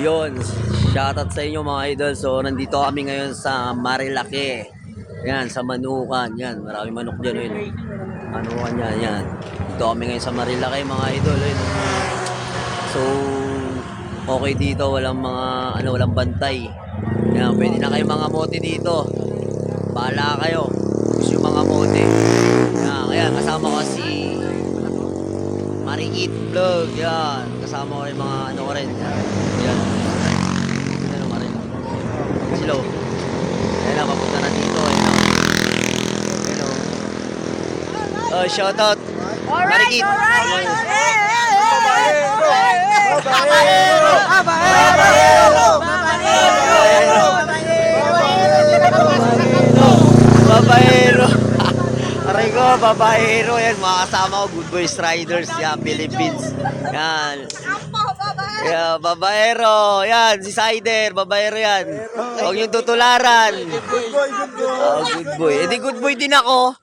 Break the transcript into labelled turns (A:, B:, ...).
A: yun, shoutout sa inyo mga idol. So, nandito kami ngayon sa Marilake. Yan, sa Manukan. Yan, maraming manok dyan. Yun. Manukan yan, yan. Dito kami ngayon sa Marilake mga idol. Yun. So, okay dito. Walang mga, walang bantay. Yan, pwede na kayo mga mote dito. Bahala kayo. Gusto yung mga mote. Yan, kaya kasama ko si Maring Eat Vlog, yan. Kasama ko yung mga ko rin. Yan. Ano Maring? Hello. Ayan na, papunta na dito. Hello. Oh, shout out. Maring Eat.
B: Alright!
A: Babaero. Aray ko, babaero. Yan, mga kasama ko. Good Boys Riders. Yan, Philippines. Yan. Yan, babaero. Yan, si Sider. Babaero yan. Huwag yung tutularan. Good boy. Eh, di good boy din ako.